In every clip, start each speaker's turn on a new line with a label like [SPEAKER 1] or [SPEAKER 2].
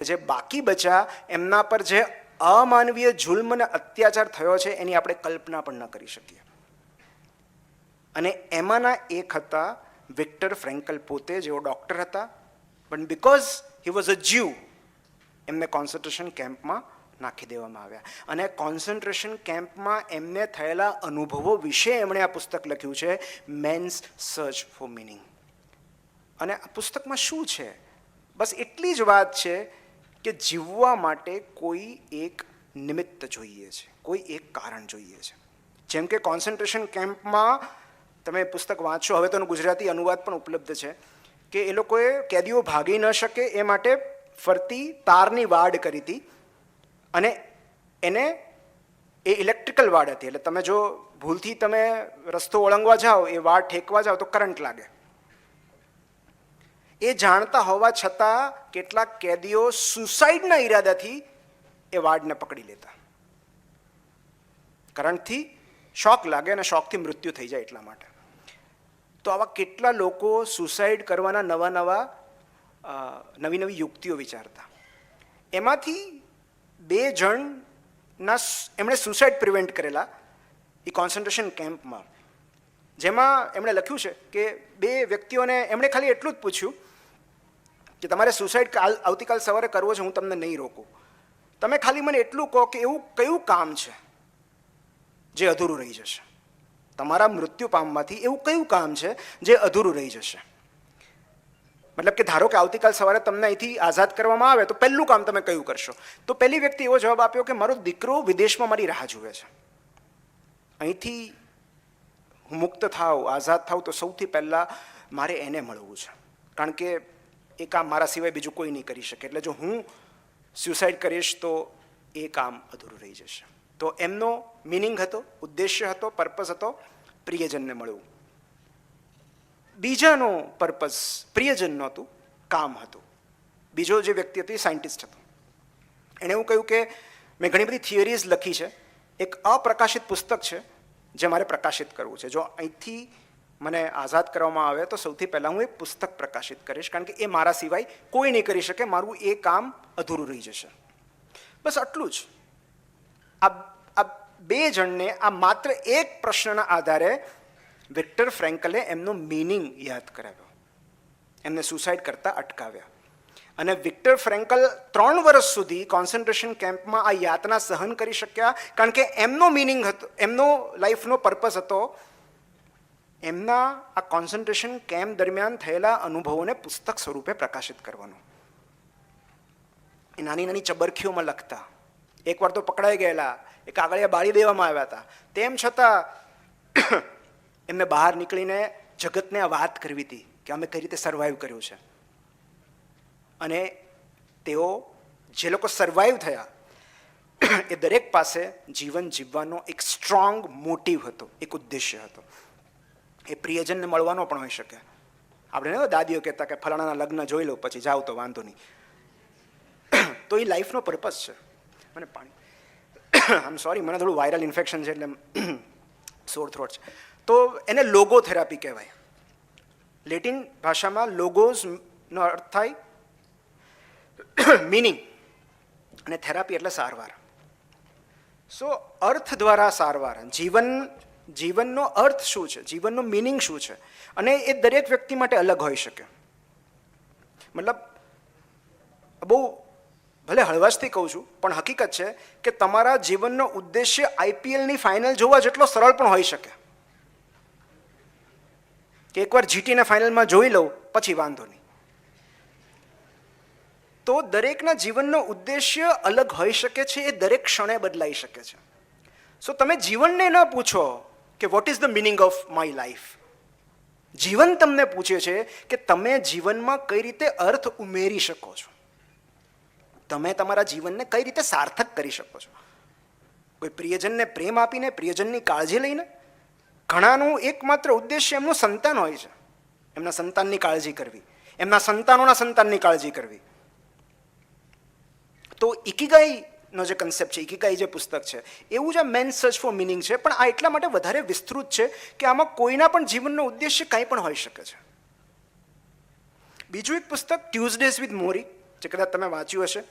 [SPEAKER 1] જે બાકી બચ્યા એમના પર જે અમાનવીય જુલ્મ અને અત્યાચાર થયો છે એની આપણે કલ્પના પણ ન કરી શકીએ. અને એમાંના એક હતા વિક્ટર ફ્રેન્કલ પોતે, જેઓ ડૉક્ટર હતા, પણ because he was a Jew એમને કોન્સન્ટ્રેશન કેમ્પમાં નાખી દેવામાં આવ્યા. અને કોન્સન્ટ્રેશન કેમ્પમાં એમને થયેલા અનુભવો વિશે એમણે આ પુસ્તક લખ્યું છે, મેન્સ સર્ચ ફોર મિનિંગ. અને આ પુસ્તકમાં શું છે? બસ એટલી જ વાત છે કે જીવવા માટે કોઈ એક નિમિત્ત જોઈએ છે, કોઈ એક કારણ જોઈએ છે. જેમ કે કોન્સન્ટ્રેશન કેમ્પમાં તમે પુસ્તક વાંચો, હવે તો ગુજરાતી અનુવાદ પણ ઉપલબ્ધ છે, કે એ લોકોએ કેદીઓ ભાગી ન શકે એ માટે ફરતી તારની વાડ કરી હતી. અને એને એ ઇલેક્ટ્રિકલ વાડ હતી, એટલે તમે જો ભૂલથી તમે રસ્તો ઓળંગવા જાઓ, એ વાડ ઠેકવા જાઓ તો કરંટ લાગે. એ જાણતા હોવા છતાં કેટલાક કેદીઓ સુસાઇડના ઈરાદાથી એ વાડને પકડી લેતા. કરંટથી શોક લાગે અને શોકથી મૃત્યુ થઈ જાય એટલા માટે. તો આવા કેટલા લોકો સુસાઇડ કરવાના નવી નવી યુક્તિઓ વિચારતા. એમાંથી 2 જણના એમણે સુસાઇડ પ્રિવેન્ટ કરેલા એ કોન્સન્ટ્રેશન કેમ્પમાં, જેમાં એમણે લખ્યું છે કે 2 વ્યક્તિઓને એમણે ખાલી એટલું જ પૂછ્યું કે તમારે સુસાઇડ આવતીકાલ સવારે કરવો છે, હું તમને નહીં રોકું, તમે ખાલી મને એટલું કહો કે એવું કયું કામ છે જે અધૂરું રહી જશે. તમારા મૃત્યુ પામવાથી એવું કયું કામ છે જે અધૂરું રહી જશે? મતલબ કે ધારો કે આવતીકાલ સવારે તમને અહીંથી આઝાદ કરવામાં આવે તો પહેલું કામ તમે કયું કરશો? તો પહેલી વ્યક્તિ એવો જવાબ આપ્યો કે મારો દીકરો વિદેશમાં મારી રાહ જુએ છે, અહીંથી હું મુક્ત થાવ, આઝાદ થાવ તો સૌથી પહેલાં મારે એને મળવું છે, કારણ કે એ કામ મારા સિવાય બીજું કોઈ નહીં કરી શકે. એટલે જો હું સ્યુસાઇડ કરીશ તો એ કામ અધૂરું રહી જશે. તો એમનો મિનિંગ હતો, ઉદ્દેશ્ય હતો, પર્પઝ હતો પ્રિયજનને મળવું. બીજાનો પર્પઝ પ્રિયજન નહોતું, કામ હતું. બીજો જે વ્યક્તિ હતો એ સાયન્ટિસ્ટ હતો. એણે એવું કહ્યું કે મેં ઘણી બધી થિયરીઝ લખી છે, એક અપ્રકાશિત પુસ્તક છે જે મારે પ્રકાશિત કરવું છે. જો અહીંથી મને આઝાદ કરવામાં આવે તો સૌથી પહેલાં હું એક પુસ્તક પ્રકાશિત કરીશ, કારણ કે એ મારા સિવાય કોઈ નહીં કરી શકે, મારું એ કામ અધૂરું રહી જશે. બસ આટલું જ. આ 2 જણને આ માત્ર એક પ્રશ્નના આધારે વિક્ટર ફ્રેન્કલે એમનો મિનિંગ યાદ કરાવ્યો, એમને સુસાઇડ કરતા અટકાવ્યા. અને વિક્ટર ફ્રેન્કલ 3 વર્ષ સુધી કોન્સન્ટ્રેશન કેમ્પમાં આ યાતના સહન કરી શક્યા, કારણ કે એમનો મિનિંગ હતો, એમનો લાઈફનો પર્પઝ હતો એમના આ કોન્સન્ટ્રેશન કેમ્પ દરમિયાન થયેલા અનુભવોને પુસ્તક સ્વરૂપે પ્રકાશિત કરવાનો. એ નાની નાની ચબરખીઓમાં લખતા. એકવાર તો પકડાઈ ગયેલા, એક કાગળિયા બાળી દેવામાં આવ્યા હતા, તેમ છતાં એમને બહાર નીકળીને જગતને આ વાત કરવી હતી કે અમે કઈ રીતે સર્વાઈવ કર્યું છે. અને તેઓ જે લોકો સર્વાઈવ થયા એ દરેક પાસે જીવન જીવવાનો એક સ્ટ્રોંગ મોટિવ હતો, એક ઉદ્દેશ્ય હતો. એ પ્રિયજનને મળવાનો પણ હોઈ શકે. આપણે દાદીઓ કહેતા કે ફલાણાના લગ્ન જોઈ લો પછી જાઓ તો વાંધો નહીં. તો એ લાઈફનો પર્પઝ છે. મને પાણી આમ સોરી, મને થોડું વાયરલ ઇન્ફેક્શન છે એટલે સોર થ્રોટ છે. તો એને લોગો થેરાપી કહેવાય. લેટિન ભાષામાં લોગોઝનો અર્થ થાય મિનિંગ, અને થેરાપી એટલે સારવાર. સો અર્થ દ્વારા સારવાર. જીવનનો અર્થ શું છે, જીવનનો મિનિંગ શું છે, અને એ દરેક વ્યક્તિ માટે અલગ હોઈ શકે. મતલબ બહુ ભલે હળવાશથી કહું છું, પણ હકીકત છે કે તમારા જીવનનો ઉદ્દેશ્ય IPLની ફાઇનલ જોવા જેટલો સરળ પણ હોઈ શકે કે એકવાર જીટીને ફાઇનલમાં જોઈ લઉં પછી વાંધો નહીં. તો દરેકના જીવનનો ઉદ્દેશ્ય અલગ હોઈ શકે છે, એ દરેક ક્ષણે બદલાઈ શકે છે. સો તમે જીવનને ન પૂછો કે what is the meaning of my life. જીવન તમને પૂછે છે કે તમે જીવનમાં કઈ રીતે અર્થ ઉમેરી શકો છો, તમે તમારા જીવનને કઈ રીતે સાર્થક કરી શકો છો. કોઈ પ્રિયજનને પ્રેમ આપીને, પ્રિયજનની કાળજી લઈને. ઘણાનું એકમાત્ર ઉદ્દેશ્ય એમનું સંતાન હોય છે, એમના સંતાનની કાળજી કરવી, એમના સંતાનોના સંતાનની કાળજી કરવી. તો ઇકિગાઈનો જે કન્સેપ્ટ છે, ઇકિગાઈ જે પુસ્તક છે, એવું જ આ મેન્સ સર્ચ ફોર મિનિંગ છે, પણ આ એટલા માટે વધારે વિસ્તૃત છે કે આમાં કોઈના પણ જીવનનો ઉદ્દેશ્ય કાંઈ પણ હોઈ શકે છે. બીજું એક પુસ્તક ટ્યુઝડેઝ વિથ મોરી, જે કદાચ તમે વાંચ્યું હશે,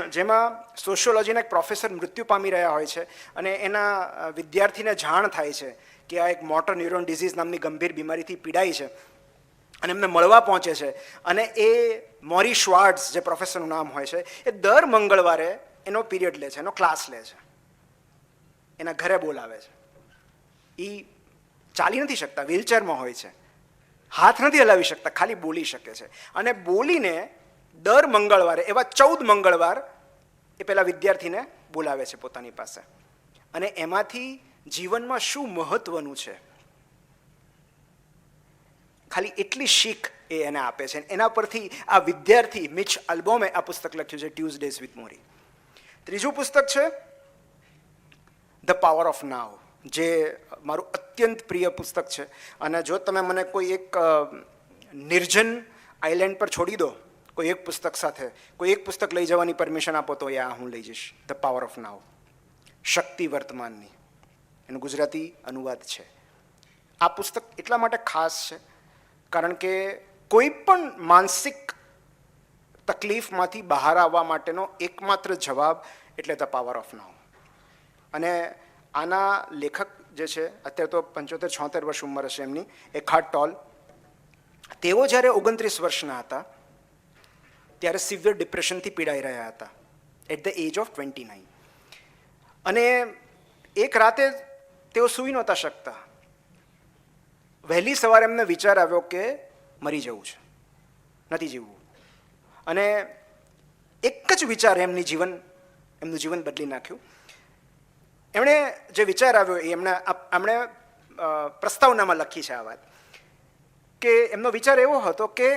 [SPEAKER 1] જેમાં સોશિયોલોજીના એક પ્રોફેસર મૃત્યુ પામી રહ્યા હોય છે અને એના વિદ્યાર્થીને જાણ થાય છે કે આ એક મોટર ન્યુરોન ડિઝીઝ નામની ગંભીર બીમારીથી પીડાય છે અને એમને મળવા પહોંચે છે. અને એ મોરી શ્વાર્ટ્ઝ, જે પ્રોફેસરનું નામ હોય છે, એ દર મંગળવારે એનો પીરિયડ લે છે, એનો ક્લાસ લે છે, એના ઘરે બોલાવે છે. એ ચાલી નથી શકતા, વ્હીલચેરમાં હોય છે, હાથ નથી હલાવી શકતા, ખાલી બોલી શકે છે. અને બોલીને દર મંગળવારે, એવા 14 મંગળવાર એ પેલા વિદ્યાર્થીને બોલાવે છે પોતાની પાસે. અને એમાંથી જીવનમાં શું મહત્વનું છે, ખાલી એટલી શીખ એ એને આપે છે. એના પરથી આ વિદ્યાર્થી મિચ આલ્બોમે આ પુસ્તક લખ્યું છે, ટ્યુઝડેઝ વિથ મોરી. ત્રીજું પુસ્તક છે ધ પાવર ઓફ નાવ, જે મારું અત્યંત પ્રિય પુસ્તક છે. અને જો તમે મને કોઈ એક નિર્જન આઇલેન્ડ પર છોડી દો, કોઈ એક પુસ્તક સાથે, કોઈ એક પુસ્તક લઈ જવાની પરમિશન આપો, તો આ હું લઈ જઈશ. ધ પાવર ઓફ નાવ, શક્તિ વર્તમાનની, એનું ગુજરાતી અનુવાદ છે. આ પુસ્તક એટલા માટે ખાસ છે કારણ કે કોઈ પણ માનસિક તકલીફમાંથી બહાર આવવા માટેનો એકમાત્ર જવાબ એટલે ધ પાવર ઓફ નાવ. અને આના લેખક જે છે, અત્યારે તો 75-76 વર્ષ ઉંમર હશે એમની, એખાર્ટ ટોલ, તેઓ જ્યારે 29 વર્ષના હતા ત્યારે સિવિયર ડિપ્રેશનથી પીડાઈ રહ્યા હતા, એટ ધ એજ ઓફ 29. અને એક રાતે તેઓ સૂઈ નહોતા શકતા. વહેલી સવારે એમને વિચાર આવ્યો કે મરી જવું છે, નથી જીવવું. અને એક જ વિચાર એમનું જીવન બદલી નાખ્યું. એમણે જે વિચાર આવ્યો એ એમણે પ્રસ્તાવનામાં લખી છે આ વાત, કે એમનો વિચાર એવો હતો કે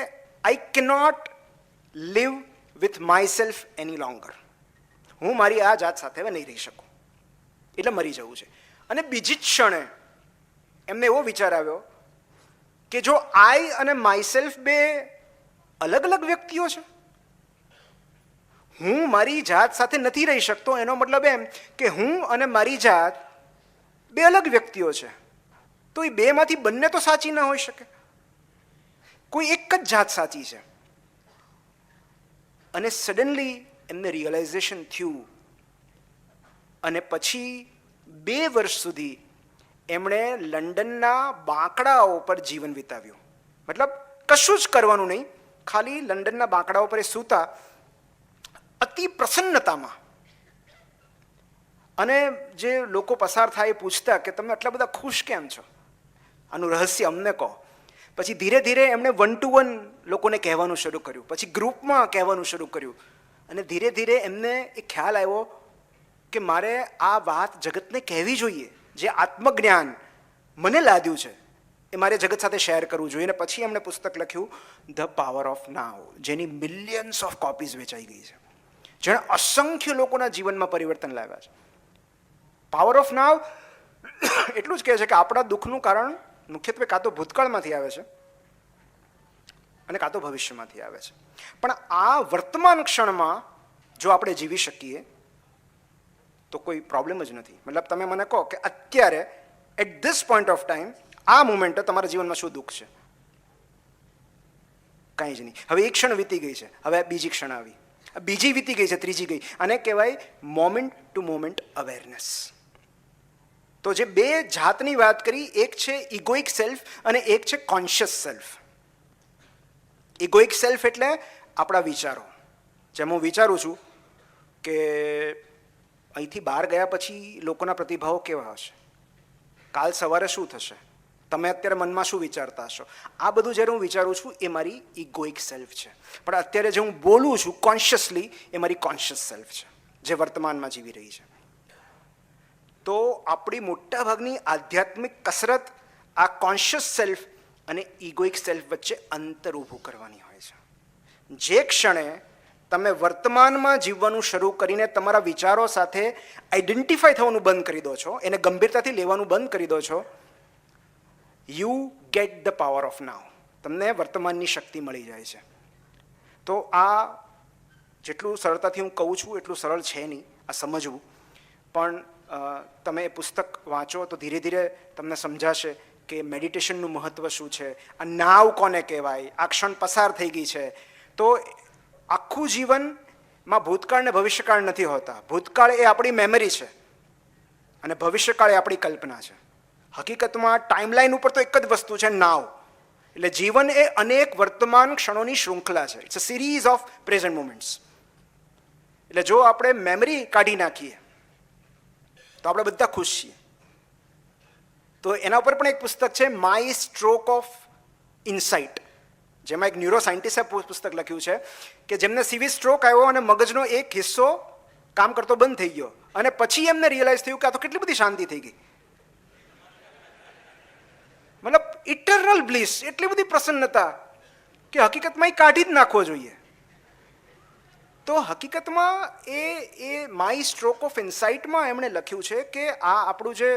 [SPEAKER 1] આઈ cannot live with myself any longer. હું મારી આ જાત સાથે હવે નહીં રહી શકું, એટલે મરી જવું છે. અને બીજી જ ક્ષણે એમને એવો વિચાર આવ્યો કે જો આઈ અને માયસેલ્ફ બે અલગ અલગ વ્યક્તિઓ છે, હું મારી જાત સાથે નથી રહી શકતો, એનો મતલબ એમ કે હું અને મારી જાત બે અલગ વ્યક્તિઓ છે, તો એ બેમાંથી બંને તો સાચી ના હોઈ શકે, કોઈ એક જ જાત સાચી છે. અને સડનલી એમને રિયલાઇઝેશન થયું. અને પછી 2 વર્ષ સુધી એમણે લંડનના બાંકડાઓ પર જીવન વિતાવ્યું. મતલબ કશું જ કરવાનું નહીં, ખાલી લંડનના બાંકડાઓ પર એ સૂતા અતિ પ્રસન્નતામાં. અને જે લોકો પસાર થાય એ પૂછતા કે તમે આટલા બધા ખુશ કેમ છો, આનું રહસ્ય અમને કહો. પછી ધીરે ધીરે એમણે 1-to-1 લોકોને કહેવાનું શરૂ કર્યું, પછી ગ્રુપમાં કહેવાનું શરૂ કર્યું. અને ધીરે ધીરે એમને એ ખ્યાલ આવ્યો કે મારે આ વાત જગતને કહેવી જોઈએ, જે આત્મજ્ઞાન મને લાદ્યું છે એ મારે જગત સાથે શેર કરવું જોઈએ. અને પછી એમણે પુસ્તક લખ્યું ધ પાવર ઓફ નાવ, જેની મિલિયન્સ ઓફ કોપીઝ વેચાઈ ગઈ છે, જેણે અસંખ્ય લોકોના જીવનમાં પરિવર્તન લાવ્યા છે. પાવર ઓફ નાવ એટલું જ કહે છે કે આપણા દુઃખનું કારણ મુખ્યત્વે કાં તો ભૂતકાળમાંથી આવે છે અને કાં તો ભવિષ્યમાંથી આવે છે. પણ આ વર્તમાન ક્ષણમાં જો આપણે જીવી શકીએ તો કોઈ પ્રોબ્લેમ જ નથી. મતલબ તમે મને કહો કે અત્યારે at this point of time, આ મોમેન્ટે તમારા જીવનમાં શું દુઃખ છે? કાંઈ જ નહીં. હવે એક ક્ષણ વીતી ગઈ છે, હવે બીજી ક્ષણ આવી, બીજી વીતી ગઈ છે, ત્રીજી ગઈ. આને કહેવાય મોમેન્ટ ટુ મોમેન્ટ અવેરનેસ. તો જે બે જાતની વાત કરી, એક છે ઇગોઇક સેલ્ફ અને એક છે કોન્શિયસ સેલ્ફ. ઇગોઇક સેલ્ફ એટલે આપણા વિચારો. જેમ હું વિચારું છું કે અહીંથી બહાર ગયા પછી લોકોના પ્રતિભાવો કેવા હશે, કાલ સવારે શું થશે, તમે અત્યારે મનમાં શું વિચારતા હશો, આ બધું જ્યારે હું વિચારું છું એ મારી ઇગોઇક સેલ્ફ છે. પણ અત્યારે જે હું બોલું છું કોન્શિયસલી, એ મારી કોન્શિયસ સેલ્ફ છે, જે વર્તમાનમાં જીવી રહી છે. તો આપણી મોટાભાગની આધ્યાત્મિક કસરત આ કોન્શિયસ સેલ્ફ અને ઇગોઇક સેલ્ફ વચ્ચે અંતર ઊભું કરવાની હોય છે. જે ક્ષણે તમે વર્તમાનમાં જીવવાનું શરૂ કરીને તમારા વિચારો સાથે આઈડેન્ટિફાય થવાનું બંધ કરી દો છો, એને ગંભીરતાથી લેવાનું બંધ કરી દો છો, you get the power of નાવ. તમને વર્તમાનની શક્તિ મળી જાય છે. તો આ જેટલું સરળતાથી હું કહું છું એટલું સરળ છે નહીં આ સમજવું, પણ તમે એ પુસ્તક વાંચો તો ધીરે ધીરે તમને સમજાશે કે મેડિટેશનનું મહત્ત્વ શું છે, આ નાવ કોને કહેવાય, આ ક્ષણ પસાર થઈ ગઈ છે. તો આખું જીવનમાં ભૂતકાળ ને ભવિષ્યકાળ નથી હોતા. ભૂતકાળ એ આપણી મેમરી છે અને ભવિષ્યકાળ એ આપણી કલ્પના છે. હકીકતમાં ટાઈમલાઈન ઉપર તો એક જ વસ્તુ છે, નાવ. એટલે જીવન એ અનેક વર્તમાન ક્ષણોની શૃંખલા છે. It's a series of present moments. એટલે જો આપણે મેમરી કાઢી નાખીએ તો આપણે બધા ખુશ છીએ. તો એના ઉપર પણ એક પુસ્તક છે, માય સ્ટ્રોક ઓફ ઇનસાઇટ, જેમાં એક ન્યુરો સાયન્ટિસ્ટે પુસ્તક લખ્યું છે કે જેમને સીવી સ્ટ્રોક આવ્યો અને મગજનો એક હિસ્સો કામ કરતો બંધ થઈ ગયો અને પછી એમને રિયલાઇઝ થયું કે આ તો કેટલી બધી શાંતિ થઈ ગઈ. મતલબ ઇટરનલ બ્લિસ, એટલી બધી પ્રસન્નતા કે હકીકતમાં એ કાઢી જ નાખવો જોઈએ. તો હકીકતમાં એ માય સ્ટ્રોક ઓફ ઇનસાઇટમાં એમણે લખ્યું છે કે આ આપણું જે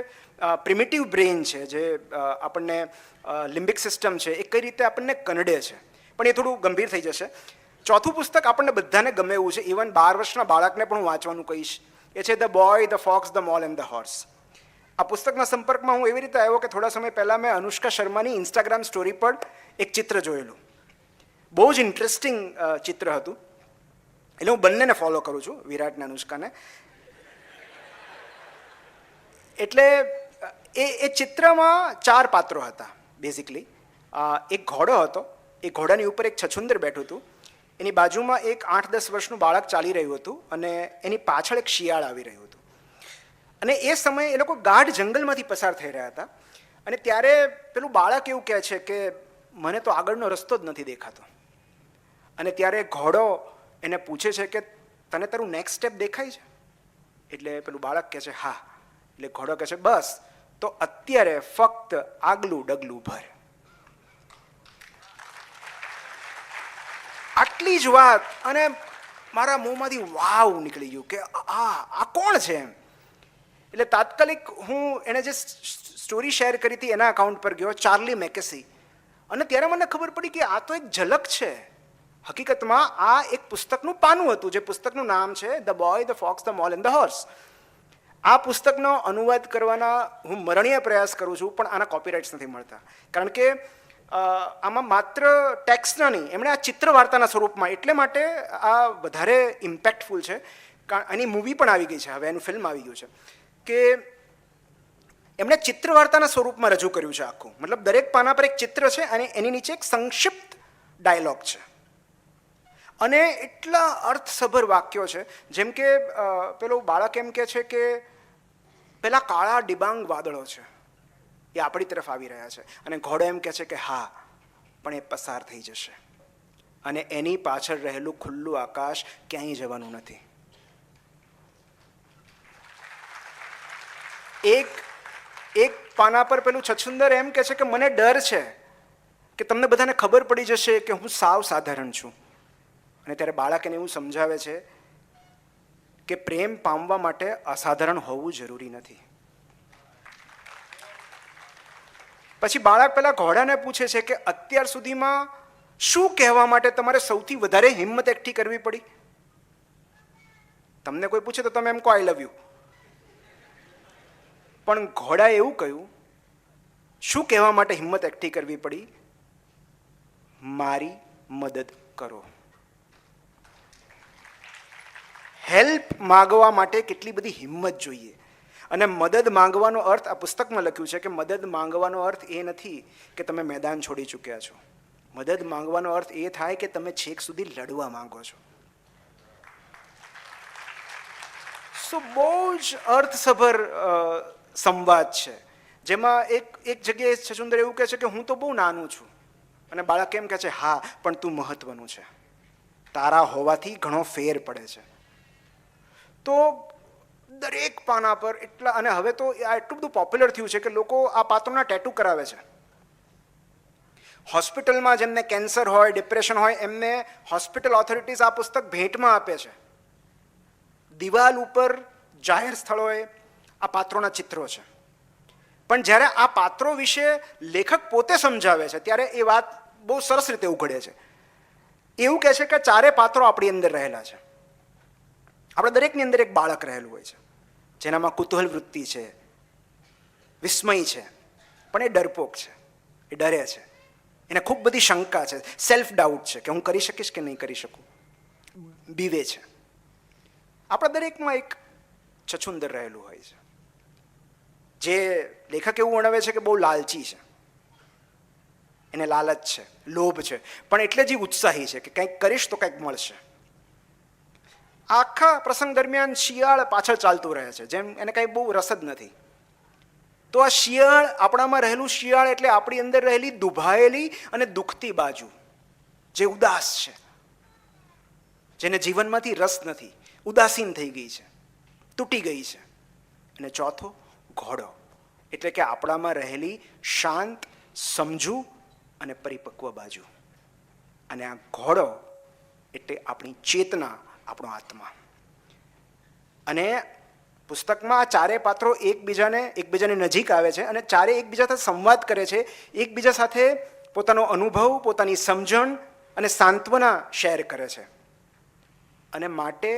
[SPEAKER 1] પ્રિમિટિવ બ્રેઇન છે, જે આપણને લિમ્બિક સિસ્ટમ છે, એ કઈ રીતે આપણને કનડે છે. પણ એ થોડું ગંભીર થઈ જશે. ચોથું પુસ્તક આપણને બધાને ગમે એવું છે, ઇવન 12 વર્ષના બાળકને પણ હું વાંચવાનું કહીશ. એ છે the boy, the fox, the mall and the horse. આ પુસ્તકના સંપર્કમાં હું એવી રીતે આવ્યો કે થોડા સમય પહેલાં મેં અનુષ્કા શર્માની ઇન્સ્ટાગ્રામ સ્ટોરી પર એક ચિત્ર જોયેલું. બહુ જ ઇન્ટરેસ્ટિંગ ચિત્ર હતું. એટલે હું બંનેને ફોલો કરું છું, વિરાટ અને અનુષ્કાને. એટલે એ ચિત્રમાં 4 પાત્રો હતા બેઝિકલી. એક ઘોડો હતો, એ ઘોડાની ઉપર એક છછુંદર બેઠું હતું, એની બાજુમાં એક 8-10 વર્ષનું બાળક ચાલી રહ્યું હતું અને એની પાછળ એક શિયાળ આવી રહ્યું હતું. અને એ સમયે એ લોકો ગાઢ જંગલમાંથી પસાર થઈ રહ્યા હતા અને ત્યારે પેલું બાળક એવું કહે છે કે મને તો આગળનો રસ્તો જ નથી દેખાતો. અને ત્યારે ઘોડો એને પૂછે છે કે તને તારું નેક્સ્ટ સ્ટેપ દેખાય છે? એટલે પેલું બાળક કહે છે હા. એટલે ઘોડો કહે છે બસ, તો અત્યારે ફક્ત આગલું ડગલું ભર. આટલી જ વાત અને મારા મોંમાંથી વાવ નીકળી ગયું કે આ કોણ છે એમ. એટલે તાત્કાલિક હું એને જે સ્ટોરી શેર કરી હતી એના અકાઉન્ટ પર ગયો, ચાર્લી મેકેસી, અને ત્યારે મને ખબર પડી કે આ તો એક ઝલક છે. હકીકતમાં આ એક પુસ્તકનું પાનું હતું, જે પુસ્તકનું નામ છે the boy, the fox, the mall and the horse. આ પુસ્તકનો અનુવાદ કરવાના હું મરણીય પ્રયાસ કરું છું, પણ આના કોપીરાઇટ્સ નથી મળતા. કારણ કે આમાં માત્ર ટેક્સ્ટના નહીં, એમણે આ ચિત્ર વાર્તાના સ્વરૂપમાં, એટલે માટે આ વધારે ઇમ્પેક્ટફુલ છે. એની મૂવી પણ આવી ગઈ છે, હવે એનું ફિલ્મ આવી ગયું છે, કે એમણે ચિત્ર વાર્તાના સ્વરૂપમાં રજૂ કર્યું છે આખું. મતલબ દરેક પાના પર એક ચિત્ર છે અને એની નીચે એક સંક્ષિપ્ત ડાયલોગ છે અને એટલા અર્થસભર વાક્યો છે. જેમ કે પેલો બાળક એમ કહે છે કે પેલા કાળા ડિબાંગ વાદળો છે, એ આપણી તરફ આવી રહ્યા છે, અને ઘોડો એમ કહે છે કે હા, પણ એ પસાર થઈ જશે અને એની પાછળ રહેલું ખુલ્લું આકાશ ક્યાંય જવાનું નથી. એક પાના પર પેલું છછુંદર એમ કહે છે કે મને ડર છે કે તમને બધાને ખબર પડી જશે કે હું સાવ સાધારણ છું. અને ત્યારે બાળક એને એવું સમજાવે છે કે પ્રેમ પામવા માટે અસાધારણ હોવું જરૂરી નથી. પછી બાળક પેલા ઘોડાને પૂછે છે કે અત્યાર સુધીમાં શું કહેવા માટે તમારે સૌથી વધારે હિંમત એકઠી કરવી પડી? તમને કોઈ પૂછે તો તમે એમ કહો આઈ લવ યુ. પણ ઘોડાએ એવું કહ્યું, શું કહેવા માટે હિંમત એકઠી કરવી પડી? મારી મદદ કરો. હેલ્પ માગવા માટે કેટલી બધી હિંમત જોઈએ. અને મદદ માંગવાનો અર્થ આ પુસ્તકમાં લખ્યું છે કે મદદ માંગવાનો અર્થ એ નથી કે તમે મેદાન છોડી ચૂક્યા છો. મદદ માંગવાનો અર્થ એ થાય કે તમે છેક સુધી લડવા માંગો છો. સો બહુ જ અર્થસભર સંવાદ છે, જેમાં એક જગ્યાએ છછુંદર એવું કહે છે કે હું તો બહુ નાનું છું, અને બાળક એમ કહે છે હા, પણ તું મહત્વનું છે, તારા હોવાથી ઘણો ફેર પડે છે. તો દરેક પાના પર એટલા, અને હવે તો આ એટલું બધું પોપ્યુલર થયું છે કે લોકો આ પાત્રોના ટેટુ કરાવે છે. હોસ્પિટલમાં જેમને કેન્સર હોય, ડિપ્રેશન હોય, એમને હોસ્પિટલ ઓથોરિટીઝ આ પુસ્તક ભેટમાં આપે છે. દિવાલ ઉપર જાહેર સ્થળોએ આ પાત્રોના ચિત્રો છે. પણ જ્યારે આ પાત્રો વિશે લેખક પોતે સમજાવે છે ત્યારે એ વાત બહુ સરસ રીતે ઉઘડે છે. એવું કહે છે કે 4 પાત્રો આપણી અંદર રહેલા છે. આપણા દરેકની અંદર એક બાળક રહેલું હોય છે, જેનામાં કુતૂહલ વૃત્તિ છે, વિસ્મય છે, પણ એ ડરપોક છે, એ ડરે છે, એને ખૂબ બધી શંકા છે, સેલ્ફ ડાઉટ છે કે હું કરી શકીશ કે નહીં કરી શકું. બીવે છે. આપણા દરેકમાં એક છછુંદર રહેલું હોય છે. જે લેખક એવું વર્ણવે છે કે બહુ લાલચી છે, એને લાલચ છે, લોભ છે, પણ એટલે જ ઉત્સાહી છે કે કંઈક કરીશ તો કંઈક મળશે. આખા પ્રસંગ દરમિયાન શિયાળ પાછળ ચાલતું રહે છે, જેમ એને કંઈ બહુ રસ જ નથી. તો આ શિયાળ, આપણામાં રહેલું શિયાળ એટલે આપણી અંદર રહેલી દુભાયેલી અને દુખતી બાજુ, જે ઉદાસ છે, જેને જીવનમાંથી રસ નથી, ઉદાસીન થઈ ગઈ છે, તૂટી ગઈ છે. અને ચોથો ઘોડો, એટલે કે આપણામાં રહેલી શાંત, સમજુ અને પરિપક્વ બાજુ. અને આ ઘોડો એટલે આપણી ચેતના, આપણો આત્મા. અને પુસ્તકમાં આ ચારે પાત્રો એકબીજાની નજીક આવે છે અને ચારે એકબીજા સાથે સંવાદ કરે છે, એકબીજા સાથે પોતાનો અનુભવ, પોતાની સમજણ અને સાંત્વના શેર કરે છે. અને માટે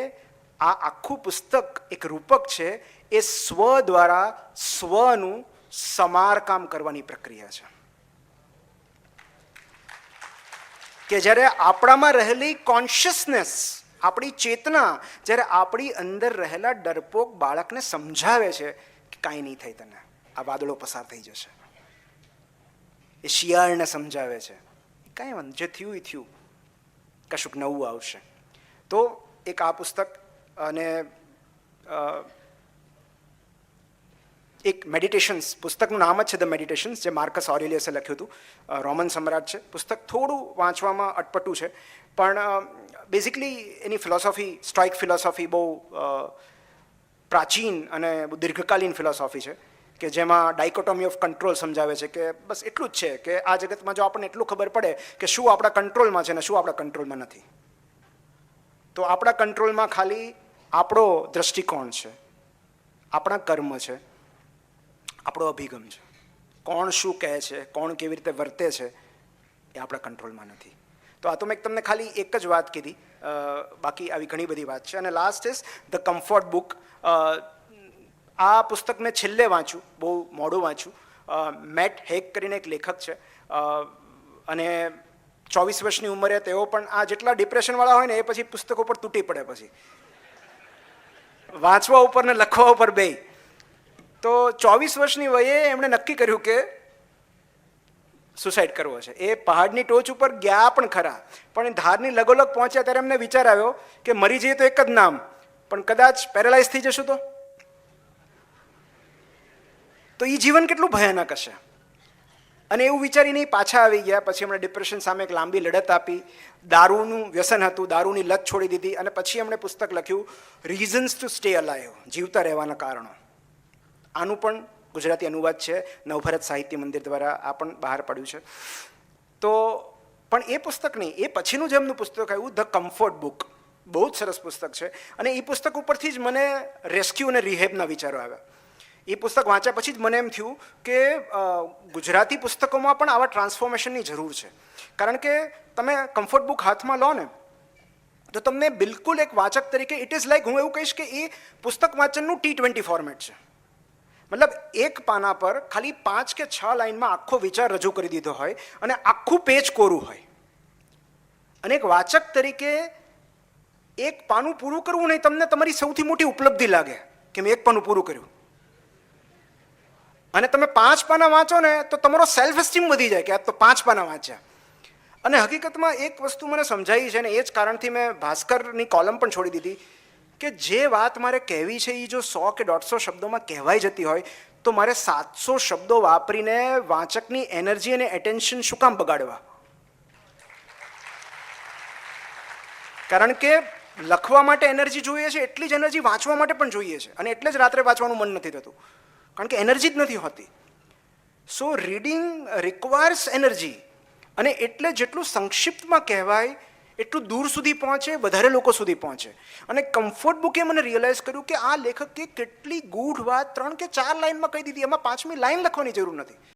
[SPEAKER 1] આ આખું પુસ્તક એક રૂપક છે, એ સ્વ દ્વારા સ્વનું સમારકામ કરવાની પ્રક્રિયા છે. કે જ્યારે આપણામાં રહેલી કોન્શિયસનેસ, આપણી ચેતના, જ્યારે આપણી અંદર રહેલા ડરપોક બાળકને સમજાવે છે કે કાંઈ નહીં થાય, તને આ વાદળો પસાર થઈ જશે. એ શિયાળને સમજાવે છે કાંઈ વાંધો, જે થયું એ થયું, કશુંક નવું આવશે. તો એક આ પુસ્તક અને એક મેડિટેશન્સ, પુસ્તકનું નામ જ છે ધ મેડિટેશન્સ, જે માર્કસ ઓરેલિયસે લખ્યું હતું, રોમન સમ્રાટ છે. પુસ્તક થોડું વાંચવામાં અટપટું છે, પણ બેઝિકલી એની ફિલોસોફી, સ્ટોઇક ફિલોસોફી બહુ પ્રાચીન અને દીર્ઘકાલીન ફિલોસોફી છે, કે જેમાં ડાયકોટોમી ઓફ કંટ્રોલ સમજાવે છે કે બસ એટલું જ છે કે આ જગતમાં જો આપણને એટલું ખબર પડે કે શું આપણા કંટ્રોલમાં છે ને શું આપણા કંટ્રોલમાં નથી, તો આપણા કંટ્રોલમાં ખાલી આપણો દ્રષ્ટિકોણ છે, આપણા કર્મ છે, આપણો અભિગમ છે. કોણ શું કહે છે, કોણ કેવી રીતે વર્તે છે, એ આપણા કંટ્રોલમાં નથી. તો આ તો મેં તમને ખાલી એક જ વાત કીધી, બાકી આવી ઘણી બધી વાત છે. અને last is the comfort book. આ પુસ્તક મેં છેલ્લે વાંચ્યું, બહુ મોડું વાંચ્યું. મેટ હેક કરીને એક લેખક છે, અને 24 વર્ષની ઉંમરે તેઓ પણ આ જેટલા ડિપ્રેશનવાળા હોય ને એ પછી પુસ્તકો પર તૂટી પડે, પછી વાંચવા ઉપર ને લખવા ઉપર બે. તો 24 વર્ષની વયે એમણે નક્કી કર્યું કે સુસાઇડ કરવો છે. એ પહાડની ટોચ ઉપર ગયા પણ ખરા, પણ ધારની લગોલગ પહોંચ્યા ત્યારે એમને વિચાર આવ્યો કે મરી જઈએ તો એક જ નામ, પણ કદાચ પેરેલાઇઝ થઈ જશું તો એ જીવન કેટલું ભયાનક હશે. અને એવું વિચારીને પાછા આવી ગયા. પછી એમણે ડિપ્રેશન સામે એક લાંબી લડત આપી. દારૂનું વ્યસન હતું, દારૂની લત છોડી દીધી, અને પછી એમણે પુસ્તક લખ્યું રીઝન્સ ટુ સ્ટે અલાઇવ, જીવતા રહેવાના કારણો. આનું પણ ગુજરાતી અનુવાદ છે, નવભારત સાહિત્ય મંદિર દ્વારા આ પણ બહાર પડ્યું છે. તો પણ એ પુસ્તક નહીં, એ પછીનું જે એમનું પુસ્તક આવ્યું ધ કમ્ફર્ટ બુક, બહુ જ સરસ પુસ્તક છે. અને એ પુસ્તક ઉપરથી જ મને રેસ્ક્યુ અને રિહેબના વિચારો આવ્યા. એ પુસ્તક વાંચ્યા પછી જ મને એમ થયું કે ગુજરાતી પુસ્તકોમાં પણ આવા ટ્રાન્સફોર્મેશનની જરૂર છે. કારણ કે તમે કમ્ફર્ટ બુક હાથમાં લો ને તો તમને બિલકુલ એક વાચક તરીકે ઇટ ઇઝ લાઈક, હું એવું કહીશ કે એ પુસ્તક વાંચનનું T20 ફોર્મેટ છે. મતલબ એક પાના પર ખાલી 5 કે 6 લાઇનમાં આખો વિચાર રજૂ કરી દીધો હોય અને આખું પેજ કોરું હોય. અને એક વાચક તરીકે એક પાનું પૂરું કરવું નહીં તમને તમારી સૌથી મોટી ઉપલબ્ધિ લાગે કે મેં એક પાનું પૂરું કર્યું. અને તમે 5 પાના વાંચો ને તો તમારો સેલ્ફ એસ્ટીમ વધી જાય કે આ તો 5 પાના વાંચ્યા. અને હકીકતમાં એક વસ્તુ મને સમજાઈ છે, ને એ જ કારણથી મેં ભાસ્કરની કોલમ પણ છોડી દીધી કે જે વાત મારે કહેવી છે એ જો 100 કે 150 શબ્દોમાં કહેવાઈ જતી હોય તો મારે 700 શબ્દો વાપરીને વાંચકની એનર્જી અને એટેન્શન શું કામ બગાડવા? કારણ કે લખવા માટે એનર્જી જોઈએ છે, એટલી જ એનર્જી વાંચવા માટે પણ જોઈએ છે. અને એટલે જ રાત્રે વાંચવાનું મન નથી થતું, કારણ કે એનર્જી જ નથી હોતી. સો રીડિંગ રિક્વાયર્સ એનર્જી. અને એટલે જેટલું સંક્ષિપ્તમાં કહેવાય એટલું દૂર સુધી પહોંચે, વધારે લોકો સુધી પહોંચે. અને કમ્ફર્ટ બુકે મને રિયલાઇઝ કર્યું કે આ લેખકે કેટલી ગૂઢ વાત 3 કે 4 લાઇનમાં કહી દીધી, એમાં 5મી લાઇન લખવાની જરૂર નથી.